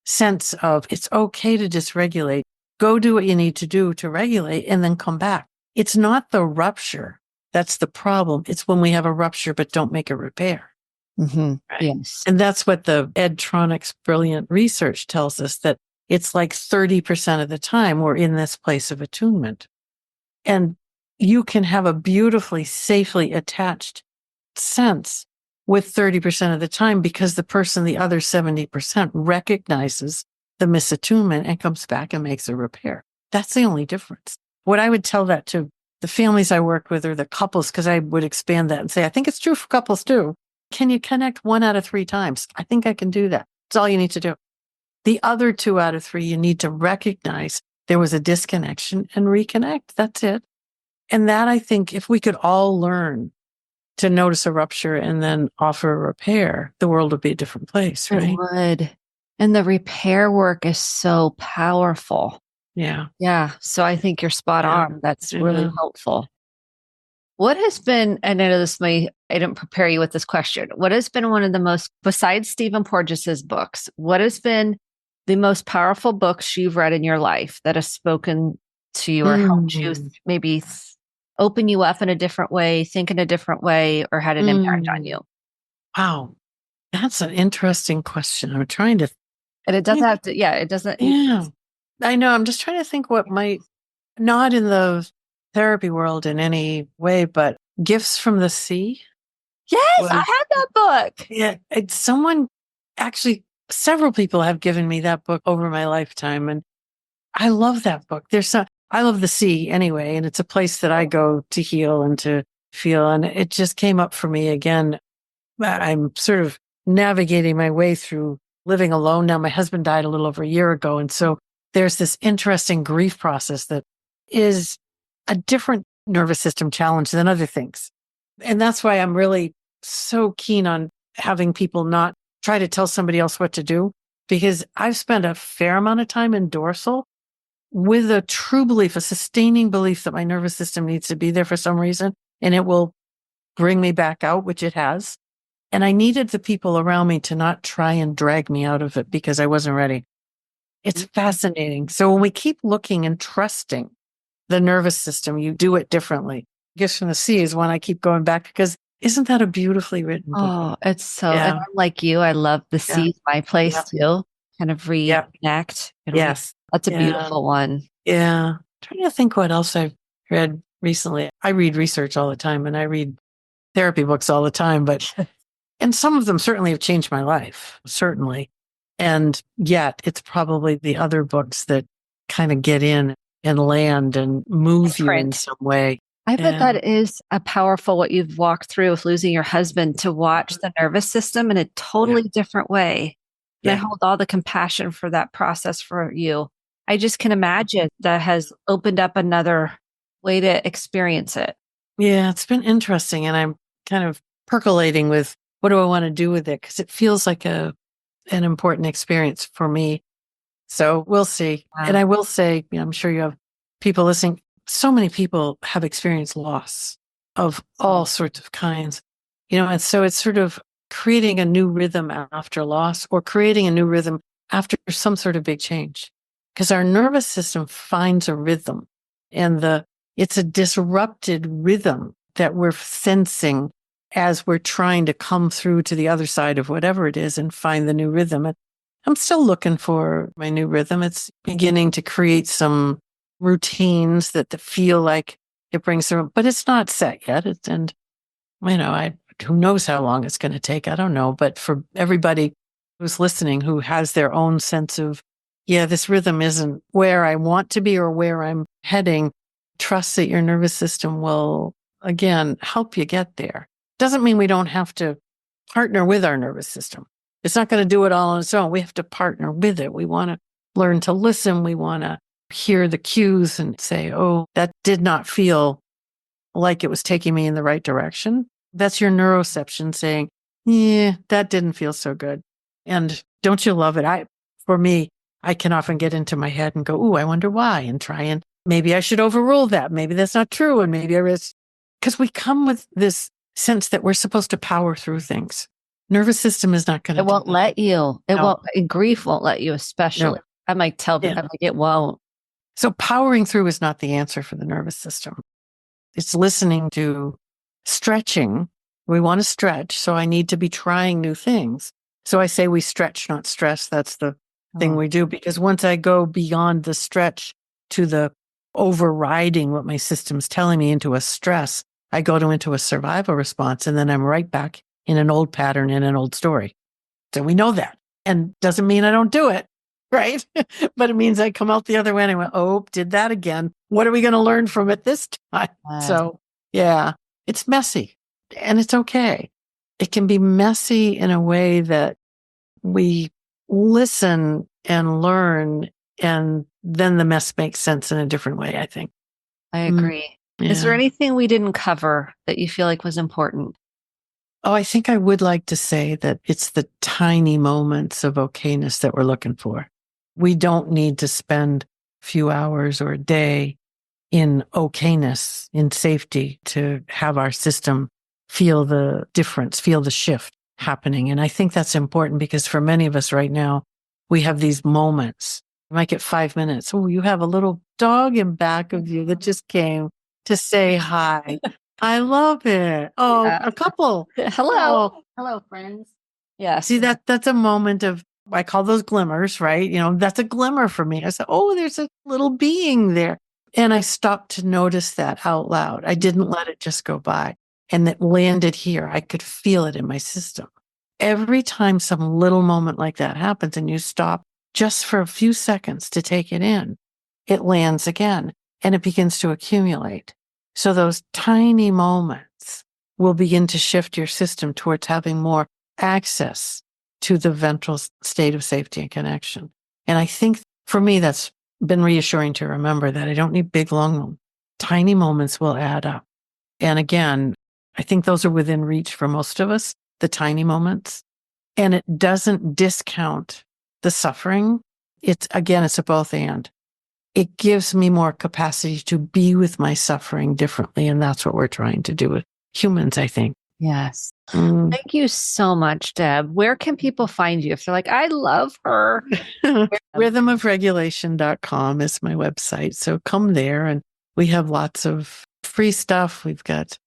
sense of it's okay to dysregulate. Go do what you need to do to regulate and then come back. It's not the rupture that's the problem. It's when we have a rupture but don't make a repair. Mm-hmm. Right? Yes. And that's what the Edtronics brilliant research tells us, that it's like 30% of the time we're in this place of attunement. And you can have a beautifully, safely attached sense with 30% of the time because the other 70% recognizes the misattunement and comes back and makes a repair. That's the only difference. What I would tell that to the families I work with or the couples, because I would expand that and say, I think it's true for couples too. Can you connect 1 out of 3 times? I think I can do that. That's all you need to do. The other 2 out of 3, you need to recognize there was a disconnection and reconnect. That's it. And that, I think, if we could all learn to notice a rupture and then offer a repair, the world would be a different place, right? It would. And the repair work is so powerful. Yeah. Yeah. So I think you're spot on. That's really helpful. What has been, and I know I didn't prepare you with this question. What has been one of the most, besides Stephen Porges's books, what has been the most powerful books you've read in your life that has spoken to you or helped you maybe open you up in a different way, think in a different way, or had an impact on you? Wow. That's an interesting question. I'm trying to And it doesn't have to, it doesn't. Yeah. I know. I'm just trying to think what might, not in the therapy world in any way, but Gifts from the Sea. Yes, I Was, had that book. yeah. Someone, actually, several people have given me that book over my lifetime. And I love that book. I love the sea anyway. And it's a place that I go to heal and to feel. And it just came up for me again. I'm sort of navigating my way through living alone now. My husband died a little over a year ago. And so there's this interesting grief process that is a different nervous system challenge than other things. And that's why I'm really so keen on having people not try to tell somebody else what to do, because I've spent a fair amount of time in dorsal with a true belief, a sustaining belief that my nervous system needs to be there for some reason and it will bring me back out, which it has. And I needed the people around me to not try and drag me out of it because I wasn't ready. It's fascinating. So when we keep looking and trusting the nervous system, you do it differently. Gifts from the Sea is one I keep going back because isn't that a beautifully written book? Oh, it's so, and I'm like you, I love the sea, my place too. Kind of reconnect. Yes. That's a beautiful one. Yeah. I'm trying to think what else I've read recently. I read research all the time and I read therapy books all the time, and some of them certainly have changed my life, certainly. And yet it's probably the other books that kind of get in and land and move you in some way. I bet that is a powerful, what you've walked through with losing your husband, to watch the nervous system in a totally different way. And I hold all the compassion for that process for you. I just can imagine that has opened up another way to experience it. Yeah, it's been interesting. And I'm kind of percolating with what do I want to do with it? Because it feels like an important experience for me. So we'll see. Wow. And I will say, I'm sure you have people listening. So many people have experienced loss of all sorts of kinds, and so it's sort of creating a new rhythm after loss or creating a new rhythm after some sort of big change. Because our nervous system finds a rhythm and it's a disrupted rhythm that we're sensing as we're trying to come through to the other side of whatever it is and find the new rhythm. And I'm still looking for my new rhythm. It's beginning to create some routines that feel like it brings through, but it's not set yet. Who knows how long it's going to take? I don't know. But for everybody who's listening, who has their own sense of, this rhythm isn't where I want to be or where I'm heading, trust that your nervous system will, again, help you get there. Doesn't mean we don't have to partner with our nervous system. It's not going to do it all on its own. We have to partner with it. We want to learn to listen. We want to hear the cues and say, oh, that did not feel like it was taking me in the right direction. That's your neuroception saying, that didn't feel so good. And don't you love it? For me, I can often get into my head and go, I wonder why, and try and maybe I should overrule that. Maybe that's not true. And maybe because we come with this sense that we're supposed to power through things. Nervous system is not going to. It won't let you. It won't. Grief won't let you, especially. I might tell them, it won't. So powering through is not the answer for the nervous system. It's listening to stretching. We want to stretch. So I need to be trying new things. So I say we stretch, not stress. That's the thing we do. Because once I go beyond the stretch to the overriding what my system's telling me into a stress, I go into a survival response. And then I'm right back in an old pattern, in an old story. So we know that. And doesn't mean I don't do it. Right. But it means I come out the other way and I went, did that again. What are we going to learn from it this time? So it's messy and it's okay. It can be messy in a way that we listen and learn, and then the mess makes sense in a different way, I think. I agree. Is there anything we didn't cover that you feel like was important? Oh, I think I would like to say that it's the tiny moments of okayness that we're looking for. We don't need to spend a few hours or a day in okayness, in safety, to have our system feel the difference, feel the shift happening. And I think that's important because for many of us right now, we have these moments. You might get 5 minutes. Oh, you have a little dog in back of you that just came. to say hi. I love it. Oh, Yeah. a couple. Hello. Oh, Hello, friends. Yes. see, that's a moment of, I call those glimmers, right? That's a glimmer for me. I said, oh, there's a little being there. And I stopped to notice that out loud. I didn't let it just go by. And it landed here. I could feel it in my system. Every time some little moment like that happens and you stop just for a few seconds to take it in, it lands again and it begins to accumulate. So those tiny moments will begin to shift your system towards having more access to the ventral state of safety and connection. And I think for me, that's been reassuring to remember that I don't need big, long, tiny moments will add up. And again, I think those are within reach for most of us, the tiny moments. And it doesn't discount the suffering. It's a both and. It gives me more capacity to be with my suffering differently. And that's what we're trying to do with humans, I think. Yes. Thank you so much, Deb. Where can people find you if they're like, I love her? Rhythmofregulation.com is my website. So come there, and we have lots of free stuff. We've got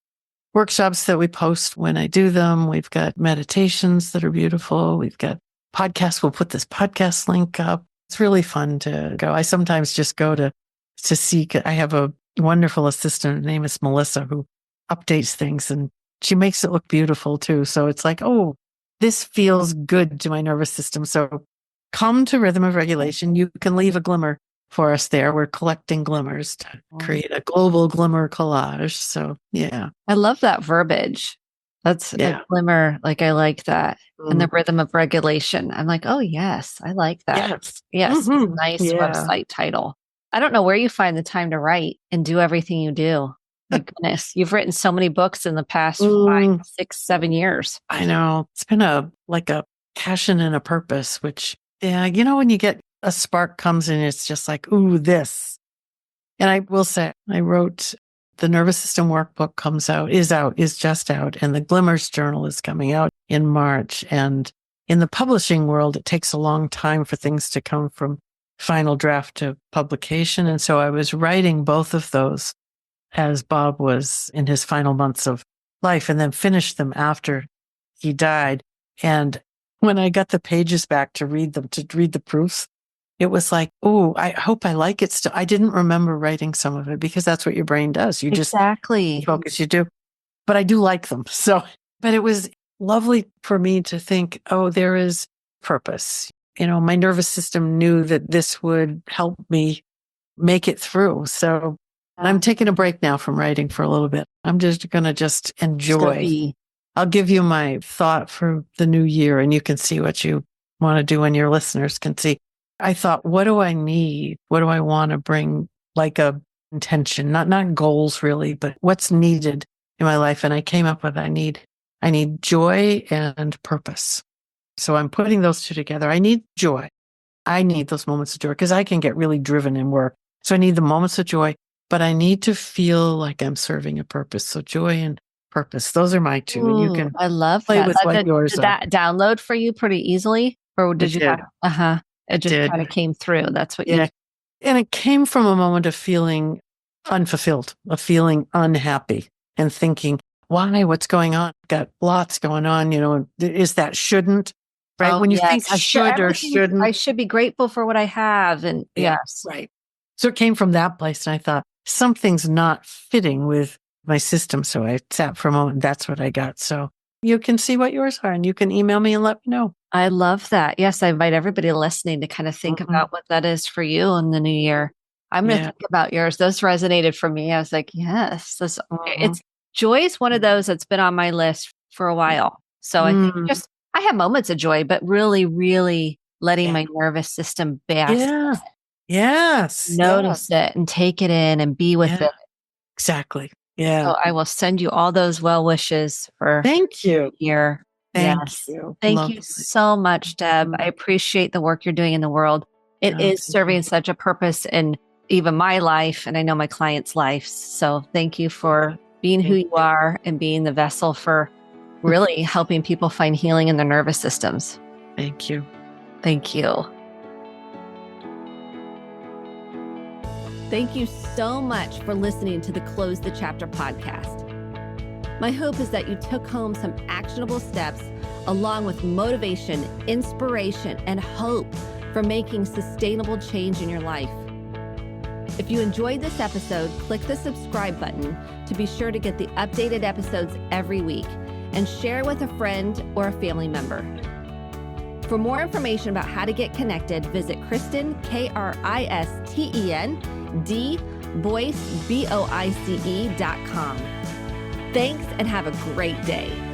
workshops that we post when I do them. We've got meditations that are beautiful. We've got podcasts. We'll put this podcast link up. It's really fun to go. I sometimes just go to seek. I have a wonderful assistant. Her name is Melissa, who updates things, and she makes it look beautiful too. So it's like, oh, this feels good to my nervous system. So come to Rhythm of Regulation. You can leave a glimmer for us there. We're collecting glimmers to create a global glimmer collage. So yeah. I love that verbiage. That's a glimmer. Like, I like that. And the Rhythm of Regulation. I'm like, oh, yes, I like that. Yes. Nice website title. I don't know where you find the time to write and do everything you do. My goodness, you've written so many books in the past 5, 6, 7 years. I know. It's been a passion and a purpose, which, when you get a spark comes in, it's just like, ooh, this. And I will say, I wrote the nervous system workbook is just out. And the Glimmers journal is coming out in March. And in the publishing world, it takes a long time for things to come from final draft to publication. And so I was writing both of those as Bob was in his final months of life, and then finished them after he died. And when I got the pages back to read the proofs, it was like, oh, I hope I like it still. I didn't remember writing some of it because that's what your brain does. You just focus, you do. But I do like them. So, but it was lovely for me to think, oh, there is purpose. My nervous system knew that this would help me make it through. So I'm taking a break now from writing for a little bit. I'm just going to enjoy. I'll give you my thought for the new year, and you can see what you want to do, and your listeners can see. I thought, what do I need? What do I want to bring, like a intention, not goals really, but what's needed in my life? And I came up with, I need joy and purpose. So I'm putting those two together. I need joy. I need those moments of joy because I can get really driven in work. So I need the moments of joy, but I need to feel like I'm serving a purpose. So joy and purpose. Those are my two. And you can I love play that. with what yours did are. that download for you pretty easily? Or did you have, it just kind of came through. That's what you. And it came from a moment of feeling unfulfilled, of feeling unhappy and thinking, why? What's going on? Got lots going on, is that shouldn't, right? When you think should or shouldn't. I should be grateful for what I have. And yes. Right. So it came from that place. And I thought something's not fitting with my system. So I sat for a moment. That's what I got. So you can see what yours are, and you can email me and let me know. I love that. Yes, I invite everybody listening to kind of think about what that is for you in the new year. I'm going to think about yours. Those resonated for me. I was like, yes, it's joy is one of those that's been on my list for a while. So I think I have moments of joy, but really, really letting my nervous system bask. Notice it and take it in and be with it. Exactly. Yeah. So I will send you all those well wishes for Thank you. Year. Thank you. Thank you so much, Deb. I appreciate the work you're doing in the world. It is serving such a purpose in even my life, and I know my clients' lives. So thank you for being who you are and being the vessel for really helping people find healing in their nervous systems. Thank you. Thank you. Thank you so much for listening to the Close the Chapter podcast. My hope is that you took home some actionable steps along with motivation, inspiration, and hope for making sustainable change in your life. If you enjoyed this episode, click the subscribe button to be sure to get the updated episodes every week and share with a friend or a family member. For more information about how to get connected, visit Kristen, Kristen, Boyce, Boice.com. Thanks and have a great day.